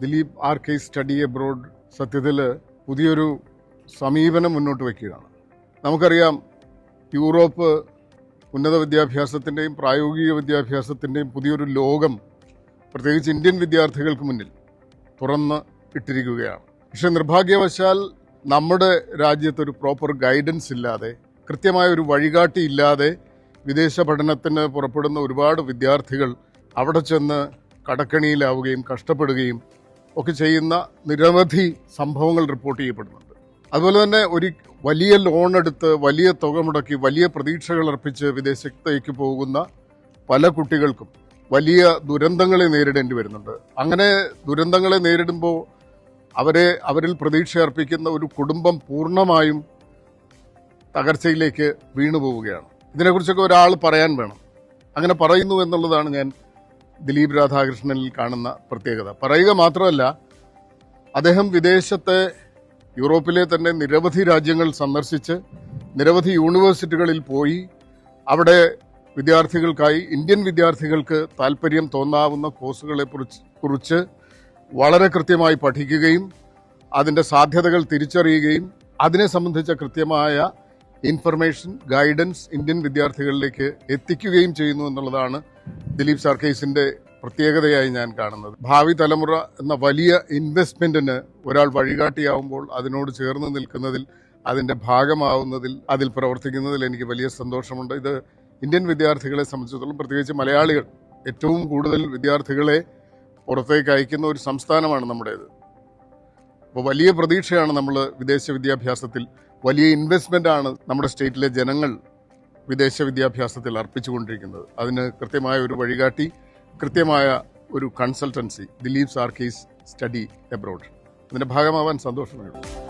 Dileep R K study abroad സത്യത്തിൽ പുതിയൊരു സമീപനം മുന്നോട്ട് വയ്ക്കുകയാണ്. നമുക്കറിയാം, യൂറോപ്പ് ഉന്നത വിദ്യാഭ്യാസത്തിൻ്റെയും പ്രായോഗിക വിദ്യാഭ്യാസത്തിൻ്റെയും പുതിയൊരു ലോകം പ്രത്യേകിച്ച് ഇന്ത്യൻ വിദ്യാർത്ഥികൾക്ക് മുന്നിൽ തുറന്ന് ഇട്ടിരിക്കുകയാണ്. പക്ഷെ നിർഭാഗ്യവശാൽ നമ്മുടെ രാജ്യത്തൊരു പ്രോപ്പർ ഗൈഡൻസ് ഇല്ലാതെ, കൃത്യമായ ഒരു വഴികാട്ടി ഇല്ലാതെ വിദേശ പഠനത്തിന് പുറപ്പെടുന്ന ഒരുപാട് വിദ്യാർത്ഥികൾ അവിടെ ചെന്ന് കടക്കണിയിലാവുകയും കഷ്ടപ്പെടുകയും ഒക്കെ ചെയ്യുന്ന നിരവധി സംഭവങ്ങൾ റിപ്പോർട്ട് ചെയ്യപ്പെടുന്നുണ്ട്. അതുപോലെ തന്നെ ഒരു വലിയ ലോൺ എടുത്ത് വലിയ തുക മുടക്കി വലിയ പ്രതീക്ഷകൾ അർപ്പിച്ച് വിദേശത്തേക്ക് പോകുന്ന പല കുട്ടികൾക്കും വലിയ ദുരന്തങ്ങളെ നേരിടേണ്ടി വരുന്നുണ്ട്. അങ്ങനെ ദുരന്തങ്ങളെ നേരിടുമ്പോൾ അവരിൽ പ്രതീക്ഷ അർപ്പിക്കുന്ന ഒരു കുടുംബം പൂർണ്ണമായും തകർച്ചയിലേക്ക് വീണു പോവുകയാണ്. ഇതിനെക്കുറിച്ചൊക്കെ ഒരാൾ പറയാൻ വേണം. അങ്ങനെ പറയുന്നു എന്നുള്ളതാണ് ഞാൻ ദിലീപ് രാധാകൃഷ്ണനിൽ കാണുന്ന പ്രത്യേകത. പറയുക മാത്രമല്ല, അദ്ദേഹം വിദേശത്തെ യൂറോപ്പിലെ തന്നെ നിരവധി രാജ്യങ്ങൾ സന്ദർശിച്ച് നിരവധി യൂണിവേഴ്സിറ്റികളിൽ പോയി അവിടെ വിദ്യാർത്ഥികൾക്കായി, ഇന്ത്യൻ വിദ്യാർത്ഥികൾക്ക് താല്പര്യം തോന്നാവുന്ന കോഴ്സുകളെ കുറിച്ച് വളരെ കൃത്യമായി പഠിക്കുകയും അതിൻ്റെ സാധ്യതകൾ തിരിച്ചറിയുകയും അതിനെ സംബന്ധിച്ച കൃത്യമായ ഇൻഫർമേഷൻ, ഗൈഡൻസ് ഇന്ത്യൻ വിദ്യാർത്ഥികളിലേക്ക് എത്തിക്കുകയും ചെയ്യുന്നു എന്നുള്ളതാണ് ദിലീപ് സർക്കേസിന്റെ പ്രത്യേകതയായി ഞാൻ കാണുന്നത്. ഭാവി തലമുറ എന്ന വലിയ ഇൻവെസ്റ്റ്മെന്റിന് ഒരാൾ വഴികാട്ടിയാവുമ്പോൾ അതിനോട് ചേർന്ന് നിൽക്കുന്നതിൽ, അതിന്റെ ഭാഗമാവുന്നതിൽ, അതിൽ പ്രവർത്തിക്കുന്നതിൽ എനിക്ക് വലിയ സന്തോഷമുണ്ട്. ഇത് ഇന്ത്യൻ വിദ്യാർത്ഥികളെ സംബന്ധിച്ചിടത്തോളം, പ്രത്യേകിച്ച് മലയാളികൾ ഏറ്റവും കൂടുതൽ വിദ്യാർത്ഥികളെ പുറത്തേക്ക് അയക്കുന്ന ഒരു സംസ്ഥാനമാണ് നമ്മുടേത്. അപ്പോൾ വലിയ പ്രതീക്ഷയാണ് നമ്മൾ വിദേശ വിദ്യാഭ്യാസത്തിൽ, വലിയ ഇൻവെസ്റ്റ്മെൻ്റാണ് നമ്മുടെ സ്റ്റേറ്റിലെ ജനങ്ങൾ വിദേശ വിദ്യാഭ്യാസത്തിൽ അർപ്പിച്ചുകൊണ്ടിരിക്കുന്നത്. അതിന് കൃത്യമായ ഒരു വഴികാട്ടി, കൃത്യമായ ഒരു consultancy, Dileep R K study abroad, അതിൻ്റെ ഭാഗമാവാൻ സന്തോഷമേ ഉള്ളൂ.